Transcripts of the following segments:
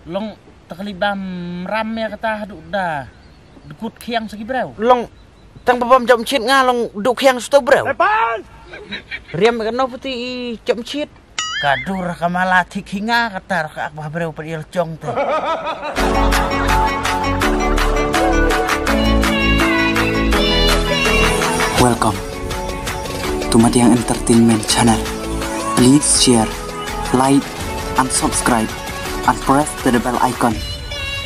Long takalibam ram ya kata haduk dah. Dekut kiang segi brau. Long tang babam jam chit nga long duk yang sto brau. Riam kano putih jam chit. Kadur kamala tik hinga kata ka akbah brau padil jong teh. Welcome to Madiang Entertainment Channel. Please share, like, and subscribe, and press the bell icon.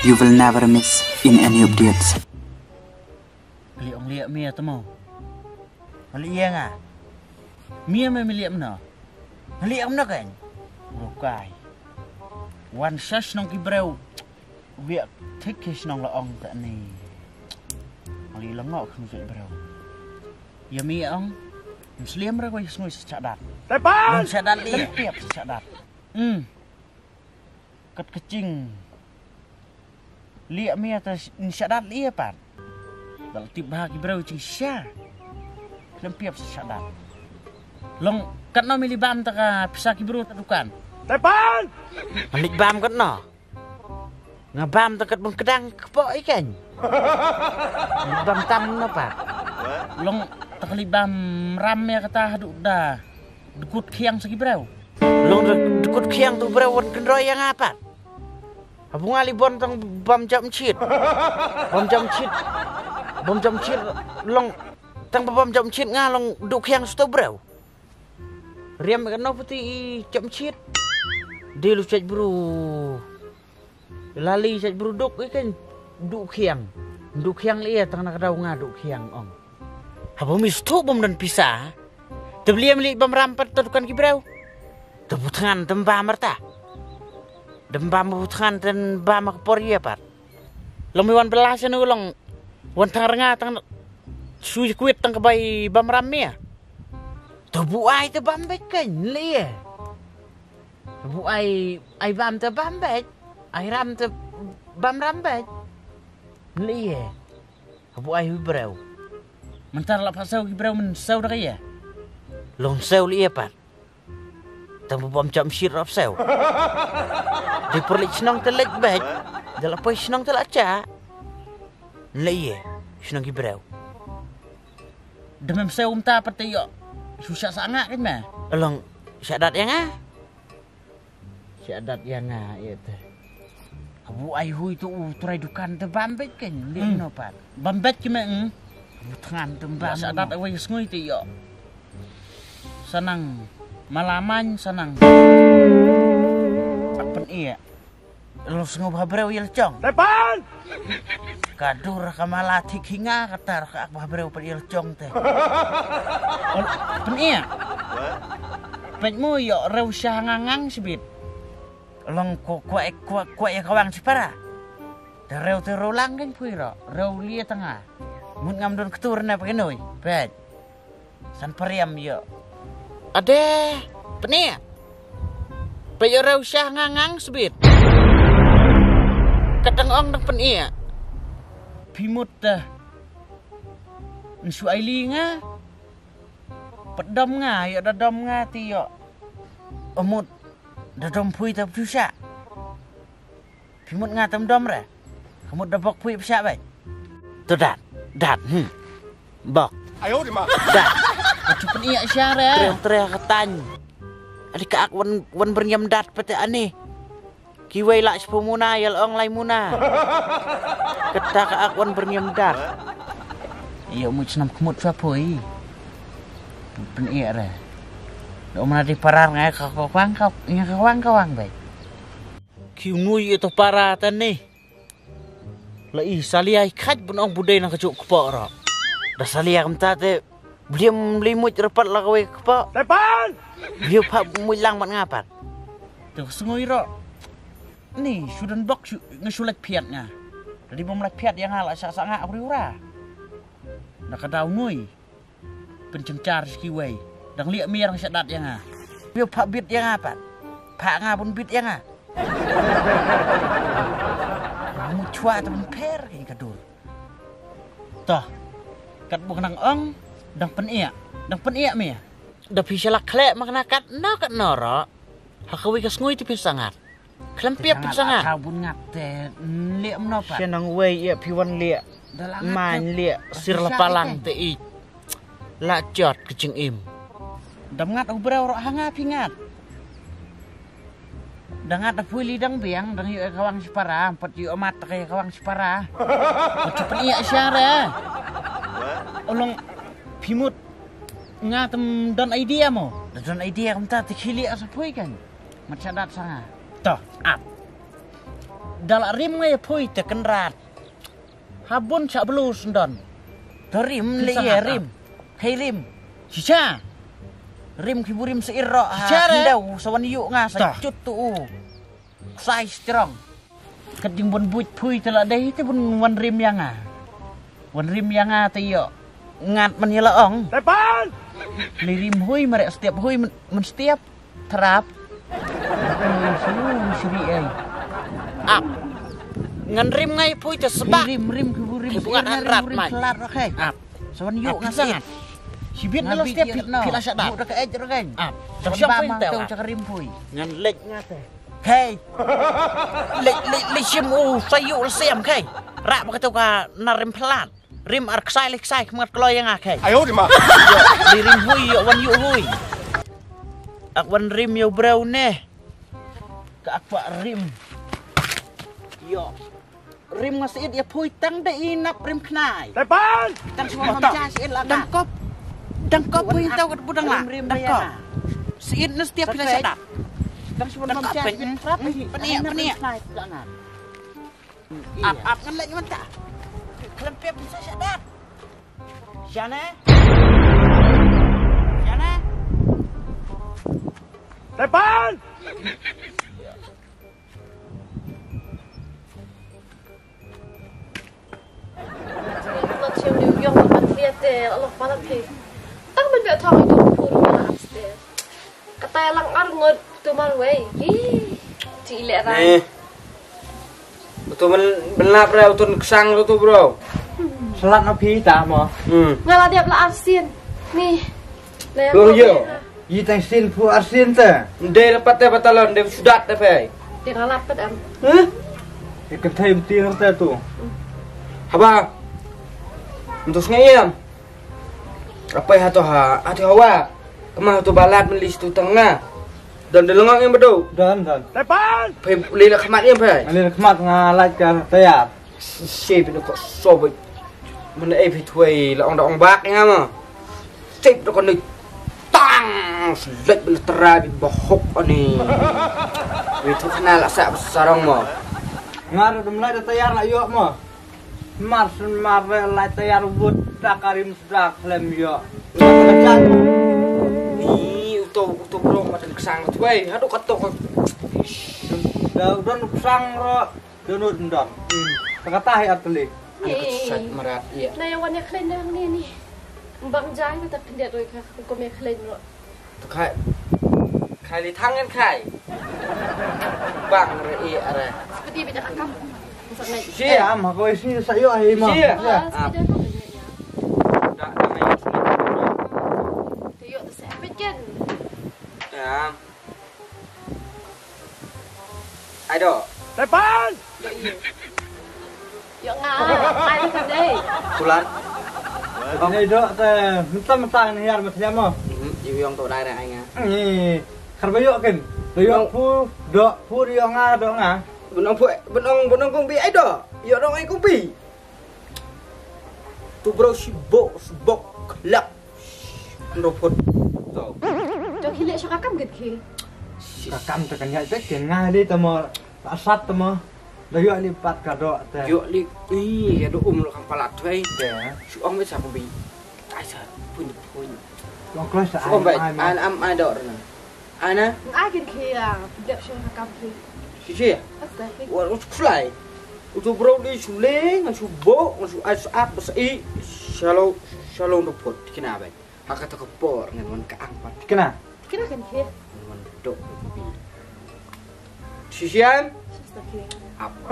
You will never miss in any updates. Liang liak mia temo. Liang ah. Mia me liak mna. Liak mna kan. Rokai. Wan sash nong ki breu. Wiak tikish nong la ong ta ni. Ali langok khnu jai breu. Ya mia ong. Muslim ra ko isngoi sadat. Tepan. Sadat liak tiap sadat. Kat kecing. Liak mia ta sadat liak pat. Dal tip bahagi brau cing sya. Lempiap sadat. Long kat no milibam ta ka pisaki bro ta dukan. Tepan. Alik bam kat no. Ngabam ta kat bengkedang kepok ikan. Bam tam no pat. Long takalibam ram ya kata haduk dah. Dekut kiang segi brau. Long dekut kiang tu brau wan kendroy yang apa? Abung ali bon tang bam jam chit. Bam jam chit long tang bam jam chit nga long duk kiang sto brau. Riam kano putih jam chit. Dia lu cek bro. Lali cek bro duk ikan duk kiang. Duk kiang lia tang nak dau nga duk kiang ong. Abang mistu bom dan pisah. Terbeli meli bam rampet tudukan kibrau. Tebutangan temba merta. Dembam butangan dan bam kepori apa? Lomiwan belasan ulong. Wan tang renga tang suy kuit tang kebai bam ramia. Tebu ai te bam bet kan lia. Tebu ai bam te bam bet. Ai ram te bam rambet. Lia. Tebu ai brau. Mentar la pasau ki brau men sau dah kaya. Long seu lia pat. Tang bam jam shit rap seu. Di perlik senang telek bet. Dalam poi senang telak ca. Lia. Senang ki brau. Demam sau umta pati yo. Susah sangat kan mah. Long syadat yang ah. Syadat yang ah itu. Abu ai hui tu turai dukan te bambet kan. Lihat no pat. Bambet ki mah butangan tembak syadat awai sngoi ti yo. Senang malaman senang. Apen iya. Lo sengau babreu yel cong. Tepan. Kadur kamala tik hinga katar ka babreu pa yel cong teh. Apen iya. Pekmu yo reu syangangang sibit. Long kuak ya kawang sipara. Reu te rolang kan puiro. Reu lia tengah. Mun ngam don ketur na pakenoi. Bet. San periam yo. Ade, penia. Payo reu syangangang sibit. Kadang ong nang penia. Pimut dah. Nsu aili nga. Pedom nga, yo dadom nga ti yo. Omut dadom pui ta pusya. Pimut nga tam dom ra. Kamut dabok pui pusya bai. Tu dat. Bok. Ayo di mah. Dat. Cupen iya syara. Teriak katany. Adik ak wan bernyam dat pete ane. Kiwai lak sepumuna yel ong lai muna. Kata ka ak wan bernyam dat. Iya mu senam kemut sapoi. Pen iya ra. Do mana di parar ngai kawang bai. Kiunui itu para tane. Lai saliai khat bunong budai nang kecuk kepok ro. Dah saliai kamta te beliam limut repat la kawe kepok. Tepan. Biu pak mulang mat ngapat. Tu sengoi ro. Ni sudan bok ngesulek piat nga. Dari bom lek piat yang ala sak-sak ngak ura. Dak kadau nui. Pencencar skiwai. Dang liak mir ang syadat yang nga. Biu pak bit yang ngapat. Pak nga pun bit yang nga. Kamu cua temen per kayak kadur. Toh. Kat bukan nang ong. Dang pen iya mi ya. Dah bisa lah klek makna kat no kat noro. Hakawi kas ngui tipis sangat. Kelempip sangat. Kabun ngate liek menopat. Senang wei ya piwan liek. Main liek sir lepalang tei. Lacot kecing im. Dam ngat ubrau ro hanga pingat. Dangat apui lidang biang dang yu kawang sipara, pat yu amat kaya kawang sipara. Cepat iya syara. Olong pimut ngatem dan idea mo. Dan idea kamta tikili asapui kan. Macadat sanga. Toh, ap. Dal rim ngai pui tekenrat. Habun sak belus don. Torim le rim. Hei rim. Cica. Rim kiburim seiro hindau sawan yuk nga sacut tu size strong kading bon buit pui tela dai te bun wan rim yang te yo ngat man yela ong depan li rim hui merek setiap hui men setiap terap suri ai ap ngan rim ngai pui te sebak rim kiburim bunga rat mai telat rakai ap sawan yuk nga sangat Sibit na setiap pila sa dat. Budak ka kan. Ah, siapa yang tahu cak rimpui. Ngan lek ngate. Hey. Lek simu sayu siam kai. Rak ba ka na rim pelat. Rim ar ksai lek sai kemat kloy yang kai. Ayo di mah. Li rim hui yo wan yu hui. Ak wan rim yo brau ne. Ka akwa rim. Yo. Rim ngasiit ya pui tang da inap rim knai. Depan. Tang semua mamca siit la dangkop. Dangkop pui tahu kat budang lah. Dangkop. Siit na setiap pila sadap. Tang semua mamca siit trap. Penia. Ap kan lagi mata. Kelempip bisa sadap. Siana. Depan. Allah malam ni. Tang men biar thong itu pun mana upstairs. Kata lang arngot tu malway. Ci lek rai. Betul benlap rai utun kesang tu bro. Selat no pi ta mo. Ngala dia bela arsin. Nih. Bro yo. Yi tang sin pu arsin ta. Ndai lepat teh batalon ndai sudat teh pai. Dia ngalapet am. Ikan thai mti ta tu. Haba. Untuk ngayam. Apa ya tu ha? Ati hawa. Kemah tu balat melis tu tengah. Dan delengok yang bedo. Dan. Depan. Pai lila khamat yang pai. Alin khmat ngalat ka tayar. Shape ni kok sobek. Mana ai pitway la ong bak yang ama. Shape tu kon tang. Selek bela terabi bohok ani. Itu kenal asa sarang mo. Ngaru demlai da tayar la yo mo. Mar lai tayar wud takarim sudah klem yo. Ni uto bro macam kesang tu bai. Aduh katok. Dan kesang ro donut ndon. Takatah ya atli. Sat marat iya. Nah yang warna keren yang ni. Bang Jai tu tak pindah tu kan. Kau me keren lo. Tu kai li tangan kai. Bang re ara. Seperti beda kakak. Siya, ako isi sayo ay mo. Siya. Dah main. Tuyuk tu sepet kan. Ya. Ayo. Depan. Yuk ngai kan deh. Tulan. Ini dok teh, mentang-mentang ni yar macam mo. Yung tu dai anh à. Ni, karbayo kan. Tuyuk pu, dok pu dia dok nga. Benong kong bi ai do. Yo dong ai kong bi. Tu bro sibok kelak. Ndopot. So. Jom hilik syakam ged ke. Kakam tekan ya tek nga di tamo asat tamo. Dayo lipat ka dok teh. Yo li ya do lo kang palat thai. Su ong mai sa kong bi. Ai sa pun. Kong kelas sa. Kong bai an ai do na. Ana? Ai ged ke ya. Dak syakam ke. Sisi. Wah, fly. Utu bro di sule, ngasu bo, ngasu asap, besai. Shalom dopot. Kenapa? Hak kata kepor ngan ka angpat. Kena. Kena kan ke? Ngan dok. Sisian? Apa?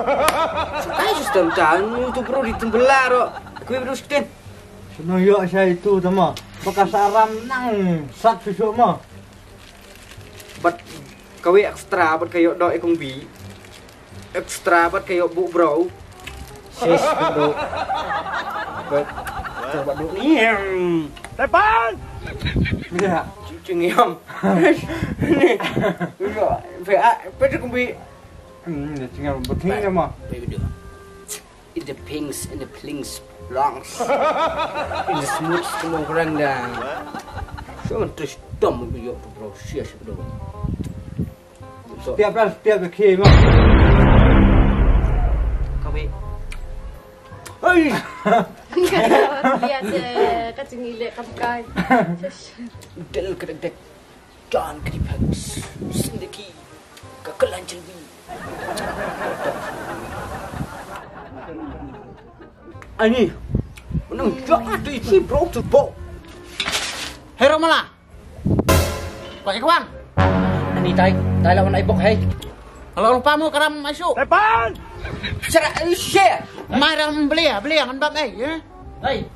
Sukai sistem tan, utu bro di tembelar ro. Kuwi bro skin. Suno yo saya itu tamo. Bekas aram nang sat susu mo. Bat Kau ekstra buat kayak doi kumbi. Ekstra buat kayak bu bro. Sis dulu. Coba dulu nih. Depan! Ya, cengeng. Nih. VA, pada kumbi. Cengeng betul mah. In the pinks, in the pinks, longs. In the smooth, semua orang dah. Jangan terus dom yo bro, sis dulu. Tiap ke kiri mah. Kami. Hei. Lihat kacang gile kapkai. Del kedek. Jangan keripaks. Sendiri. Kekalan jelbi. Ani. Menang jangan tu isi bro tu bro. Hero malah. Kok kawan? Ani tai lawan ibok hai. Kalau lupamu karam masuk. Depan! Share. Mai ram beli kan bang ya. Hei.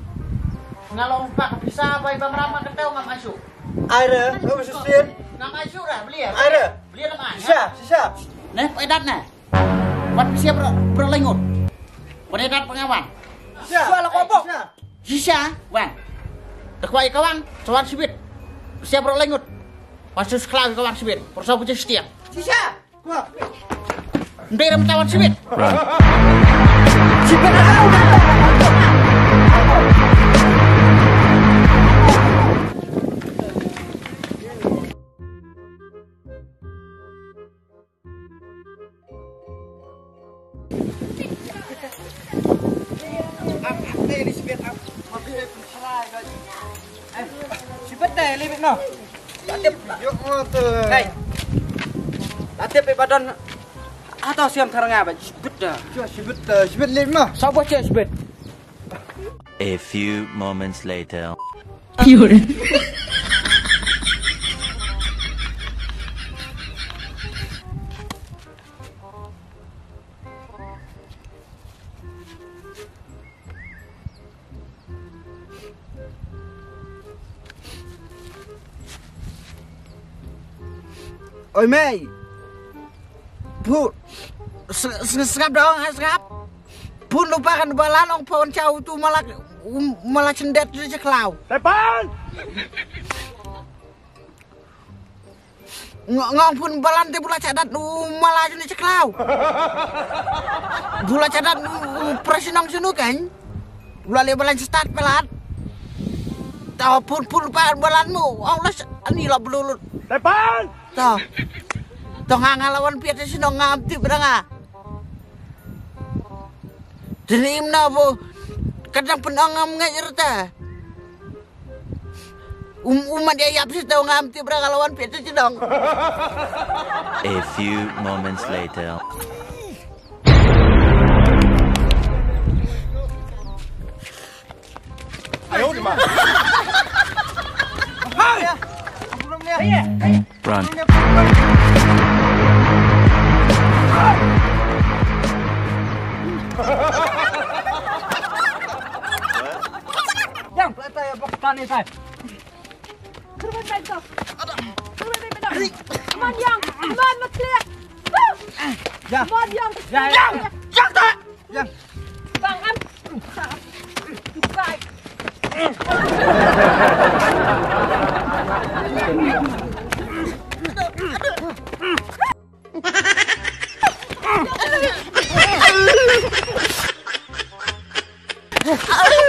Ngalong pak bisa apa bang Rama keteu ngam masuk. Ada, kau susir. Ngam masuk dah beli ya. Ada. Beli nama. Sisa. Nih, edat nah. Wan siap berlengut. Wan edat pengawan. Soal kopok. Sisa, wan. Dekwai kawang, soal sibit. Siap berlengut. Pasus kelawi kawang sibit. Perso punya setiap. Sisa. Wah. Ndere metawan sibit. Sibit ada. Sibit deh, libit no. Latip. Yuk motor. Hey. Latip badan atau siam karang apa? Sibit dah. Sibit libit no. Sabar je sibit. A few moments later. Oi Mei. Bu. Serap dong, serap. Pun lupakan balan ong pohon cau tu malah cendet je kelau. Depan! Ngong pun balan te bula cadat malah cendet kelau. Bula cadat presinong sunu kan. Bula le balan start pelat. Tahu pun lupakan balanmu. Allah ani lah belulut. Depan! Toh ngalawan piat sino ngamti beranga. Dinim na po kadang penangam ngajar ta. Umat dia yap sih tau ngamti beranga lawan piat sino. A few moments later. Ayo di mana? Run. Yang pelata ya bok tani tai. Turun baik kau. Turun baik benar. Come on yang, come on mas clear. Ya. Come on yang. Yang tak. Yang. Bang am. Baik. Aduh.